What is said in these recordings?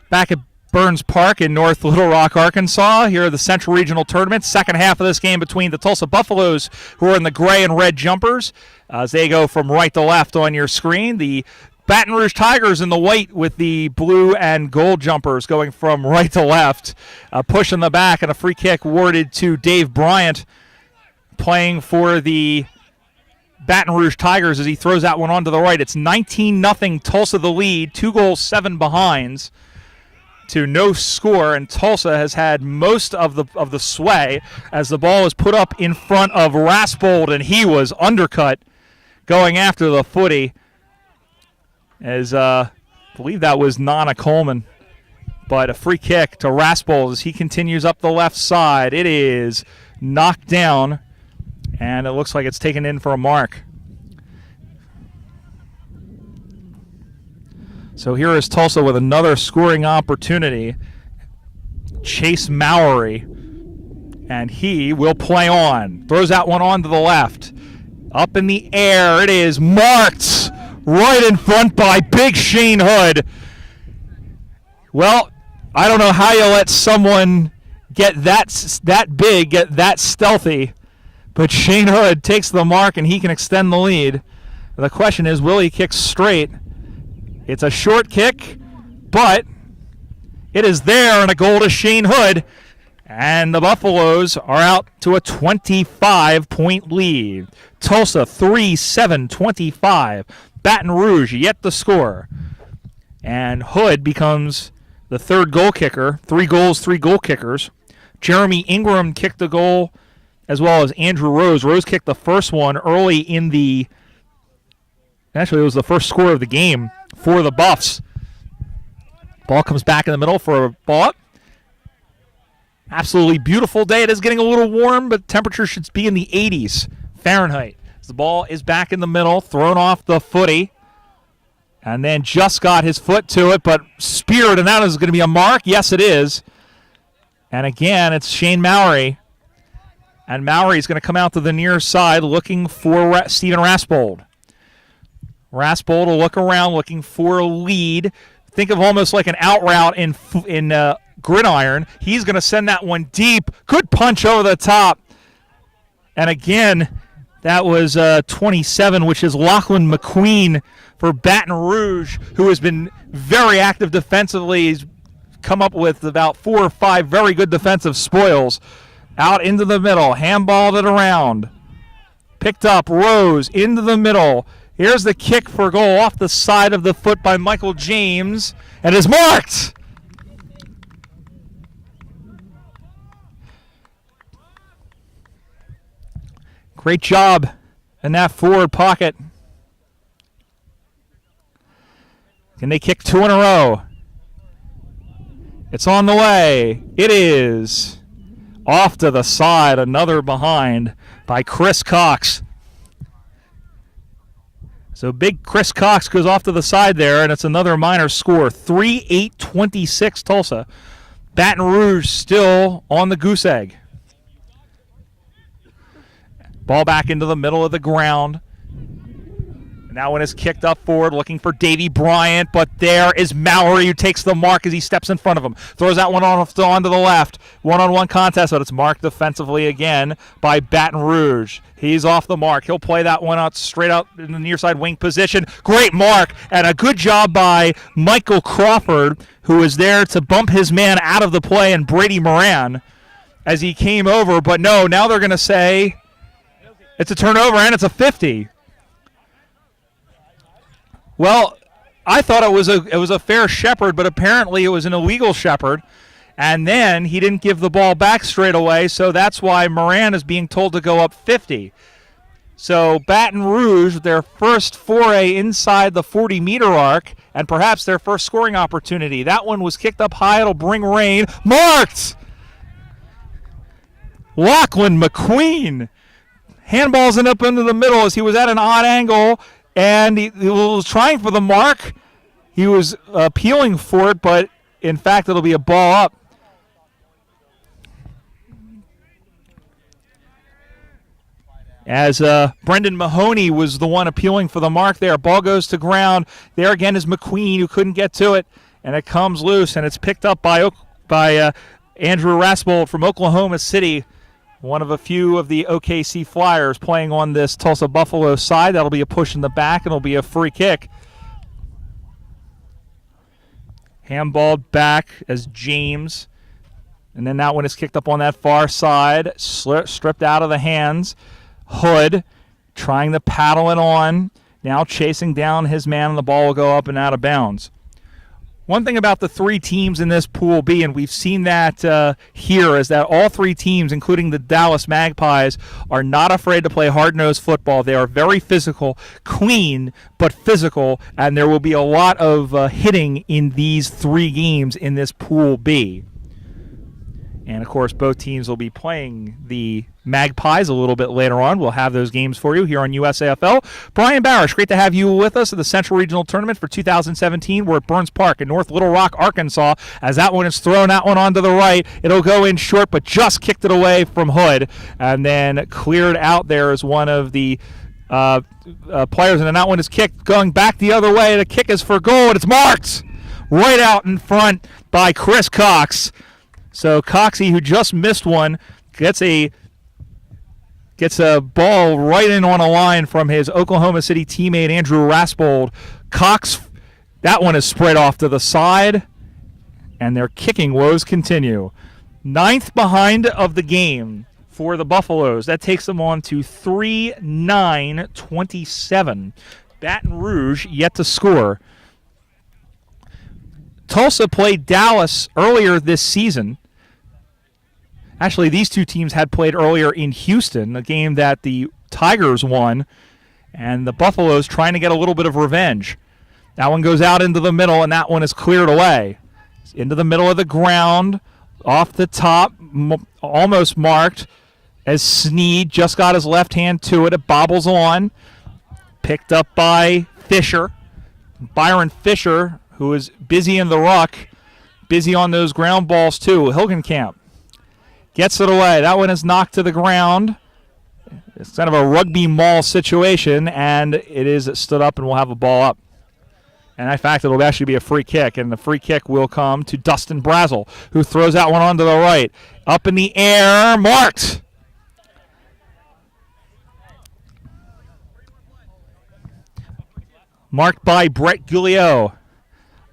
back at Burns Park in North Little Rock, Arkansas. Here are the Central Regional Tournament. Second half of this game between the Tulsa Buffaloes, who are in the gray and red jumpers, as they go from right to left on your screen. The Baton Rouge Tigers in the white with the blue and gold jumpers going from right to left. Push in the back and a free kick awarded to Dave Bryant, playing for the Baton Rouge Tigers as he throws that one onto the right. It's 19-0 Tulsa the lead, 2 goals, 7 behinds to no score, and Tulsa has had most of the sway as the ball is put up in front of Raspold, and he was undercut going after the footy as I believe that was Nana Coleman. But a free kick to Raspold as he continues up the left side. It is knocked down, and it looks like it's taken in for a mark. So here is Tulsa with another scoring opportunity. Chase Mowry, and he will play on. Throws that one on to the left. Up in the air, it is marked right in front by Big Shane Hood. Well, I don't know how you let someone get that big, get that stealthy, but Shane Hood takes the mark and he can extend the lead. The question is, will he kick straight? It's a short kick, but it is there, and a goal to Shane Hood. And the Buffaloes are out to a 25-point lead. Tulsa 3-7-25. Baton Rouge yet to score. And Hood becomes the third goal kicker. 3 goals, 3 goal kickers. Jeremy Ingram kicked the goal, as well as Andrew Rose. Rose kicked the first one early in the... Actually, it was the first score of the game for the Buffs. Ball comes back in the middle for a ball up. Absolutely beautiful day. It is getting a little warm, but temperature should be in the 80s Fahrenheit. The ball is back in the middle, thrown off the footy, and then just got his foot to it, but speared, and that is going to be a mark. Yes, it is. And again, it's Shane Mowry. And Mowry is going to come out to the near side looking for Stephen Raspold. Raspold will look around looking for a lead. Think of almost like an out route in gridiron. He's going to send that one deep. Good punch over the top. And again, that was 27, which is Lachlan McQueen for Baton Rouge, who has been very active defensively. He's come up with about 4 or 5 very good defensive spoils. Out into the middle, handballed it around. Picked up, Rose into the middle. Here's the kick for goal off the side of the foot by Michael James, and is marked. Great job in that forward pocket. Can they kick 2 in a row? It's on the way. It is off to the side, another behind by Chris Cox. So big Chris Cox goes off to the side there, and it's another minor score. 3-8-26 Tulsa. Baton Rouge still on the goose egg. Ball back into the middle of the ground. Now when it's kicked up forward, looking for Davey Bryant, but there is Mowry who takes the mark as he steps in front of him. Throws that one on to the left. One-on-one contest, but it's marked defensively again by Baton Rouge. He's off the mark. He'll play that one out straight out in the near side wing position. Great mark, and a good job by Michael Crawford, who was there to bump his man out of the play, and Brady Moran as he came over. But no, now they're going to say it's a turnover and it's a 50. Well, I thought it was a fair shepherd, but apparently it was an illegal shepherd. And then he didn't give the ball back straight away, so that's why Moran is being told to go up 50. So Baton Rouge, their first foray inside the 40-meter arc, and perhaps their first scoring opportunity. That one was kicked up high. It'll bring rain. Marked! Lachlan McQueen handballs it up into the middle as he was at an odd angle. And he was trying for the mark. He was appealing for it, but in fact it'll be a ball up. As Brendan Mahoney was the one appealing for the mark there. Ball goes to ground. There again is McQueen, who couldn't get to it. and it comes loose, and it's picked up by Andrew Raspold from Oklahoma City, one of a few of the OKC Flyers playing on this Tulsa Buffalo side. That'll be a push in the back, and it'll be a free kick. Handballed back as James. And then that one is kicked up on that far side, stripped out of the hands. Hood trying to paddle it on, now chasing down his man, and the ball will go up and out of bounds. One thing about the three teams in this Pool B, and we've seen that here, is that all three teams, including the Dallas Magpies, are not afraid to play hard-nosed football. They are very physical, clean, but physical, and there will be a lot of hitting in these three games in this Pool B. And, of course, both teams will be playing the Magpies a little bit later on. We'll have those games for you here on USAFL. Brian Barish, great to have you with us at the Central Regional Tournament for 2017. We're at Burns Park in North Little Rock, Arkansas. As that one is thrown, that one onto the right. It'll go in short, but just kicked it away from Hood. And then cleared out there as one of the players. And then that one is kicked, going back the other way. The kick is for goal, and it's marked right out in front by Chris Cox. So Coxie, who just missed one, gets a ball right in on a line from his Oklahoma City teammate Andrew Raspold. Cox, that one is spread off to the side, and their kicking woes continue. 9th behind of the game for the Buffaloes. That takes them on to 3-9-27. Baton Rouge yet to score. Tulsa played Dallas earlier this season. Actually, these two teams had played earlier in Houston, a game that the Tigers won, and the Buffaloes trying to get a little bit of revenge. That one goes out into the middle, and that one is cleared away. It's into the middle of the ground, off the top, almost marked, as Sneed just got his left hand to it. It bobbles on, picked up by Fisher. Byron Fisher, who is busy in the ruck, busy on those ground balls too. Hilgenkamp gets it away. That one is knocked to the ground. It's kind of a rugby maul situation, and it is stood up, and we'll have a ball up. And in fact, it'll actually be a free kick, and the free kick will come to Dustin Brazel, who throws that one onto the right. Up in the air, marked. Marked by Brett Guillot.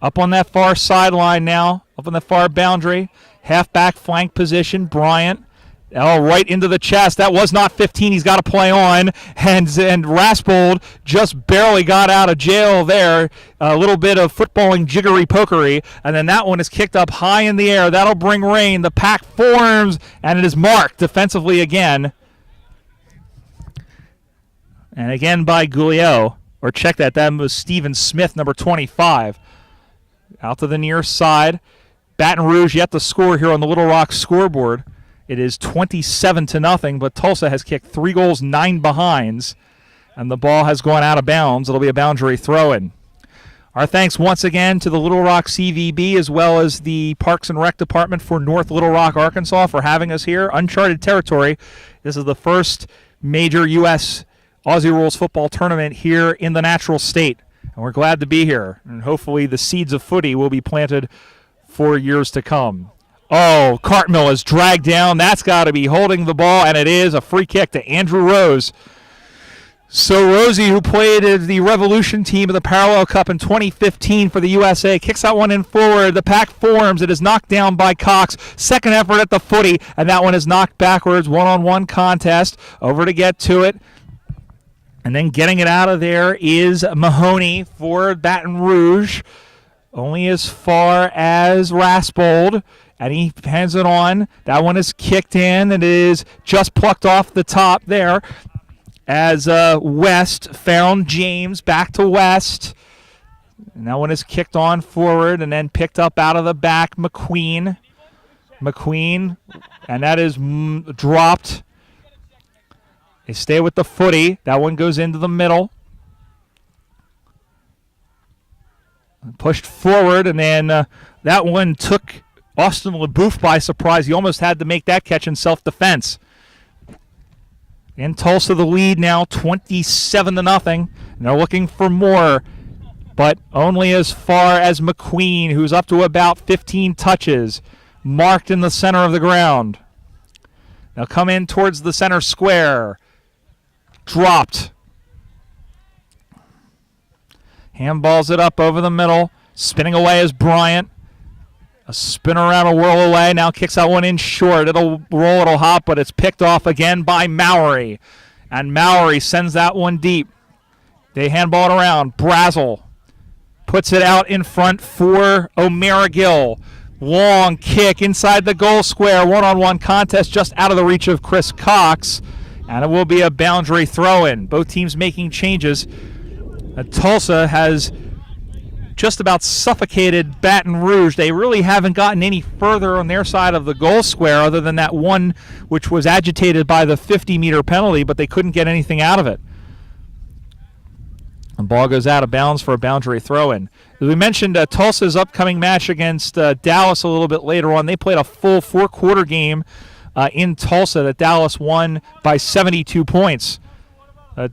Up on that far sideline now, up on the far boundary. Halfback flank position, Bryant. Right into the chest. That was not 15. He's got to play on. And Raspold just barely got out of jail there. A little bit of footballing jiggery-pokery. And then that one is kicked up high in the air. That'll bring rain. The pack forms, and it is marked defensively again. And again by Guillot. Or check that. That was Steven Smith, number 25. Out to the near side. Baton Rouge yet to score here on the Little Rock scoreboard. It is 27-0, but Tulsa has kicked 3 goals, 9 behinds, and the ball has gone out of bounds. It'll be a boundary throw-in. Our thanks once again to the Little Rock CVB as well as the Parks and Rec Department for North Little Rock, Arkansas for having us here. Uncharted territory. This is the first major U.S. Aussie Rules football tournament here in the natural state, and we're glad to be here, and hopefully the seeds of footy will be planted for years to come. Oh, Cartmill is dragged down. That's got to be holding the ball, and it is a free kick to Andrew Rose. So Rosie, who played as the Revolution team of the Parallel Cup in 2015 for the USA, kicks that one in forward. The pack forms. It is knocked down by Cox. Second effort at the footy, and that one is knocked backwards. One-on-one contest. Over to get to it. And then getting it out of there is Mahoney for Baton Rouge. Only as far as Raspold, and he hands it on. That one is kicked in. It is just plucked off the top there as West found James. Back to West. And that one is kicked on forward and then picked up out of the back. McQueen, and that is dropped. They stay with the footy. That one goes into the middle. Pushed forward, and then that one took Austin LeBouf by surprise. He almost had to make that catch in self-defense. In Tulsa, the lead now 27-0. And they're looking for more. but only as far as McQueen, who's up to about 15 touches, marked in the center of the ground. Now come in towards the center square. Dropped. Handballs it up over the middle. Spinning away is Bryant. A spin around, a whirl away. Now kicks that one in short. It'll roll, it'll hop, but it's picked off again by Mowry. And Mowry sends that one deep. They handball it around. Brazel puts it out in front for O'Mara-Gill. Long kick inside the goal square. One-on-one contest just out of the reach of Chris Cox. And it will be a boundary throw-in. Both teams making changes. Tulsa has just about suffocated Baton Rouge. They really haven't gotten any further on their side of the goal square other than that one which was agitated by the 50-meter penalty, but they couldn't get anything out of it. The ball goes out of bounds for a boundary throw-in. As we mentioned, Tulsa's upcoming match against Dallas a little bit later on. They played a full four-quarter game in Tulsa that Dallas won by 72 points.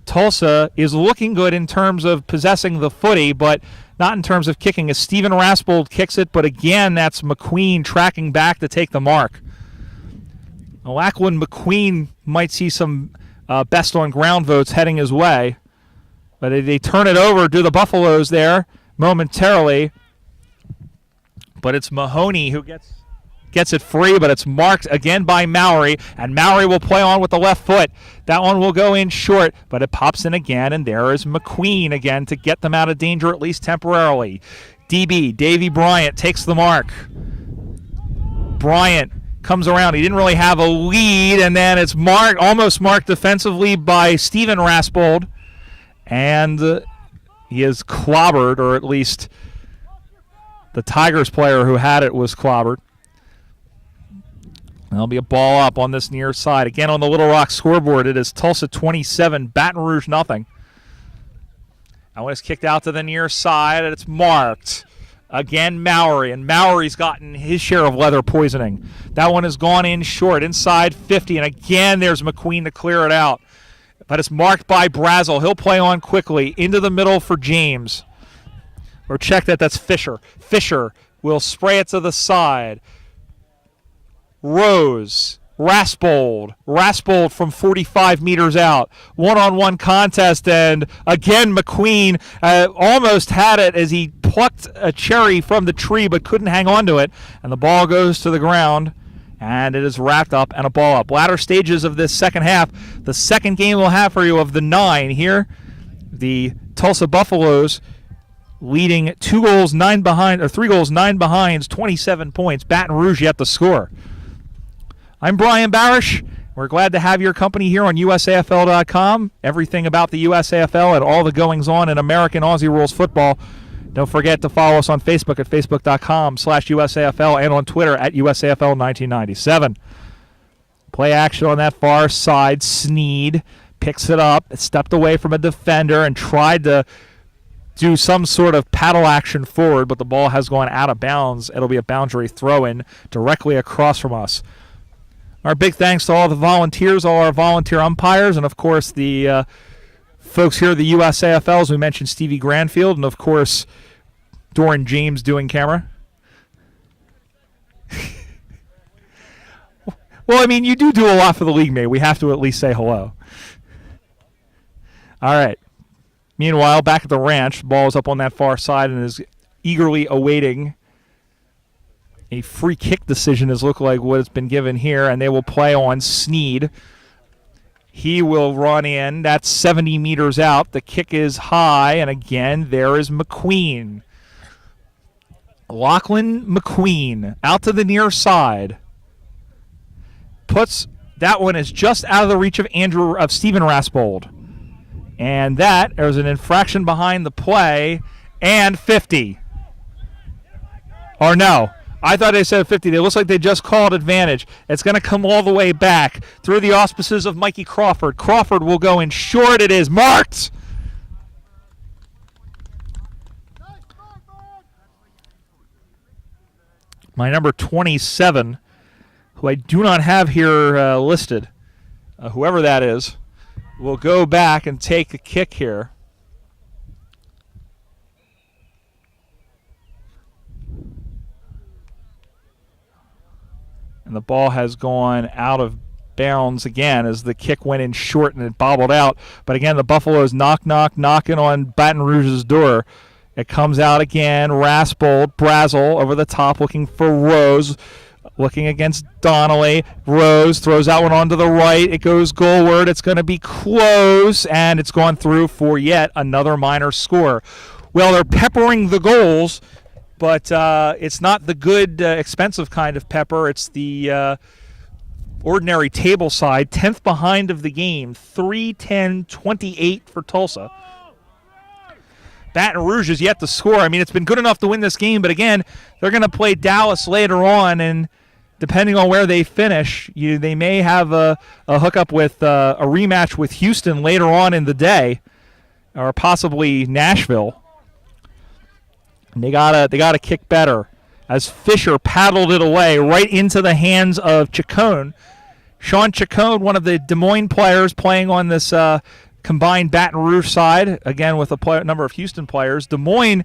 Tulsa is looking good in terms of possessing the footy, but not in terms of kicking. As Steven Raspold kicks it, but again, that's McQueen tracking back to take the mark. Lackland McQueen might see some best on ground votes heading his way, but they turn it over to the Buffaloes there momentarily. But it's Mahoney who gets it free, but it's marked again by Mowry, and Mowry will play on with the left foot. That one will go in short, but it pops in again, and there is McQueen again to get them out of danger, at least temporarily. DB, Davy Bryant, takes the mark. Bryant comes around. He didn't really have a lead, and then it's almost marked defensively by Steven Raspold, and he is clobbered, or at least the Tigers player who had it was clobbered. There'll be a ball up on this near side. Again on the Little Rock scoreboard, it is Tulsa 27, Baton Rouge nothing. That one is kicked out to the near side, and it's marked. Again, Mowry, and Mowry's gotten his share of leather poisoning. That one has gone in short, inside 50, and again there's McQueen to clear it out. But it's marked by Brazel. He'll play on quickly into the middle for James. Or check that's Fisher. Fisher will spray it to the side. Rose, Raspold from 45 meters out. One-on-one contest, and again McQueen almost had it as he plucked a cherry from the tree but couldn't hang on to it, and the ball goes to the ground, and it is wrapped up and a ball up. Latter stages of this second half, the second game we'll have for you of the 9 here. The Tulsa Buffaloes leading 3 goals, 9 behinds, 27 points. Baton Rouge yet to score. I'm Brian Barish. We're glad to have your company here on USAFL.com. Everything about the USAFL and all the goings-on in American Aussie Rules football. Don't forget to follow us on Facebook at facebook.com/USAFL and on Twitter at USAFL1997. Play action on that far side. Sneed picks it up, stepped away from a defender, and tried to do some sort of paddle action forward, but the ball has gone out of bounds. It'll be a boundary throw-in directly across from us. Our big thanks to all the volunteers, all our volunteer umpires, and, of course, the folks here at the USAFL, as we mentioned, Stevie Granfield, and, of course, Doran James doing camera. Well, I mean, you do a lot for the league, mate. We have to at least say hello. All right. Meanwhile, back at the ranch, the ball is up on that far side and is eagerly awaiting a free kick decision, as look like what has been given here, and they will play on Sneed. He will run in. That's 70 meters out. The kick is high, and again, there is McQueen. Lachlan McQueen out to the near side. That one is just out of the reach of Steven Raspold. And there's an infraction behind the play, and 50. Or no. I thought they said 50. It looks like they just called advantage. It's going to come all the way back through the auspices of Mikey Crawford. Crawford will go in short. It is marked. My number 27, who I do not have here listed, whoever that is, will go back and take a kick here. And the ball has gone out of bounds again as the kick went in short and it bobbled out. But again, the Buffaloes knocking on Baton Rouge's door. It comes out again. Raspold, Brazel over the top looking for Rose. Looking against Donnelly. Rose throws that one onto the right. It goes goalward. It's going to be close, and it's gone through for yet another minor score. Well, they're peppering the goals, but it's not the good, expensive kind of pepper. It's the ordinary table side, 10th behind of the game, 3-10-28 for Tulsa. Baton Rouge is yet to score. I mean, it's been good enough to win this game, but again, they're going to play Dallas later on, and depending on where they finish, they may have a hookup with a rematch with Houston later on in the day, or possibly Nashville. And they gotta kick better. As Fisher paddled it away right into the hands of Chacon. Sean Chacon, one of the Des Moines players playing on this combined Baton Rouge side, again with a number of Houston players. Des Moines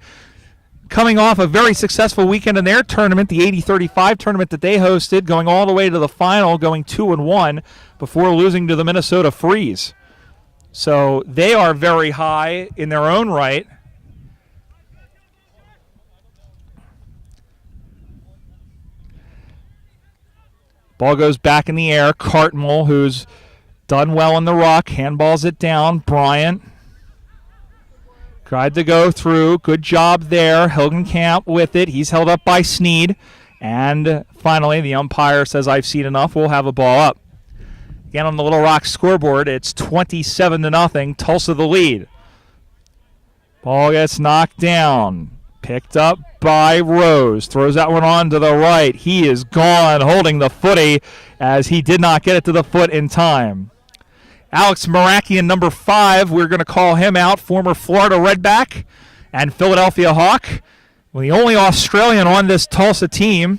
coming off a very successful weekend in their tournament, the 80-35 tournament that they hosted, going all the way to the final, going 2-1 before losing to the Minnesota Freeze. So they are very high in their own right. Ball goes back in the air. Cartmel, who's done well in the ruck, handballs it down. Bryant tried to go through. Good job there. Hilgenkamp with it. He's held up by Sneed. And finally, the umpire says, I've seen enough. We'll have a ball up. Again, on the Little Rock scoreboard, it's 27-0. Tulsa the lead. Ball gets knocked down. Picked up by Rose. Throws that one on to the right. He is gone, holding the footy as he did not get it to the foot in time. Alex Marakian, number 5, we're going to call him out, former Florida Redback and Philadelphia Hawk. Well, the only Australian on this Tulsa team.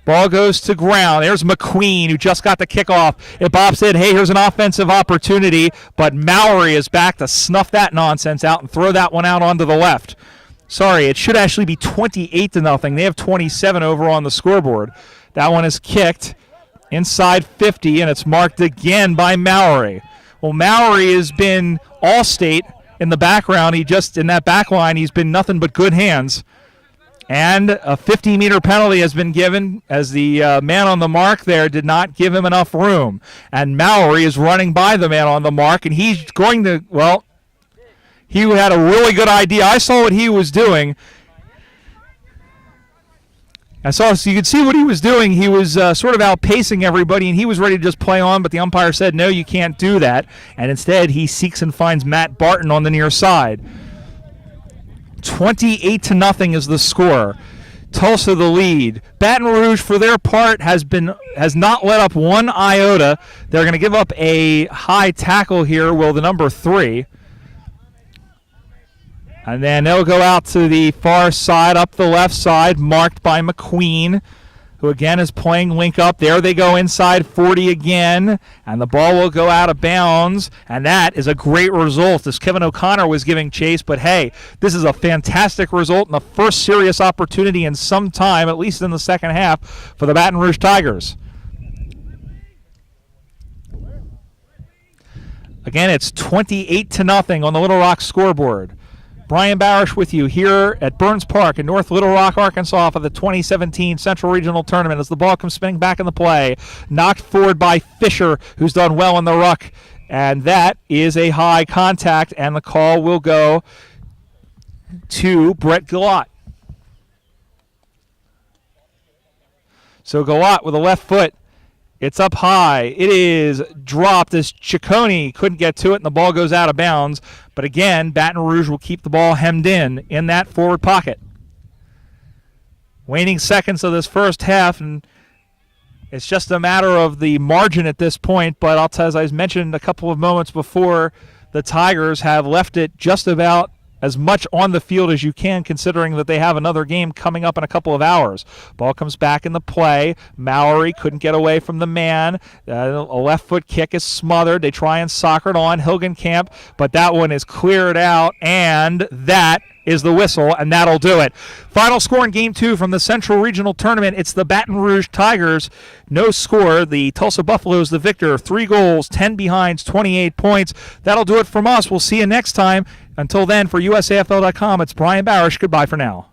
Ball goes to ground. There's McQueen, who just got the kickoff. It bobs in. Hey, here's an offensive opportunity, but Mowry is back to snuff that nonsense out and throw that one out onto the left. Sorry, it should actually be 28-0. They have 27 over on the scoreboard. That one is kicked inside 50, and it's marked again by Mowry. Well, Mowry has been all-state in the background. In that back line, he's been nothing but good hands. And a 50-meter penalty has been given as the man on the mark there did not give him enough room. And Mowry is running by the man on the mark, and he's going to, well, he had a really good idea. I saw what he was doing. So you could see what he was doing. He was sort of outpacing everybody, and he was ready to just play on, but the umpire said, no, you can't do that. And instead, he seeks and finds Matt Barton on the near side. 28-0 is the score. Tulsa the lead. Baton Rouge, for their part, has not let up one iota. They're going to give up a high tackle here, the number 3. And then they'll go out to the far side, up the left side, marked by McQueen, who again is playing link up. There they go inside 40 again, and the ball will go out of bounds. And that is a great result as Kevin O'Connor was giving chase. But hey, this is a fantastic result and the first serious opportunity in some time, at least in the second half, for the Baton Rouge Tigers. Again, it's 28-0 on the Little Rock scoreboard. Brian Barish with you here at Burns Park in North Little Rock, Arkansas for the 2017 Central Regional Tournament as the ball comes spinning back in the play. Knocked forward by Fisher, who's done well in the ruck. And that is a high contact, and the call will go to Brett Gillott. So Gillott with a left foot. It's up high. It is dropped as Ciccone couldn't get to it, and the ball goes out of bounds. But again, Baton Rouge will keep the ball hemmed in that forward pocket. Waning seconds of this first half, and it's just a matter of the margin at this point. But I'll tell you, as I mentioned a couple of moments before, the Tigers have left it just about as much on the field as you can, considering that they have another game coming up in a couple of hours. Ball comes back in the play. Mowry couldn't get away from the man. A left foot kick is smothered. They try and soccer it on Hilgenkamp, but that one is cleared out, and that is the whistle, and that'll do it. Final score in Game 2 from the Central Regional Tournament. It's the Baton Rouge Tigers. No score. The Tulsa Buffaloes the victor. 3 goals, 10 behinds, 28 points. That'll do it from us. We'll see you next time. Until then, for USAFL.com, it's Brian Barish. Goodbye for now.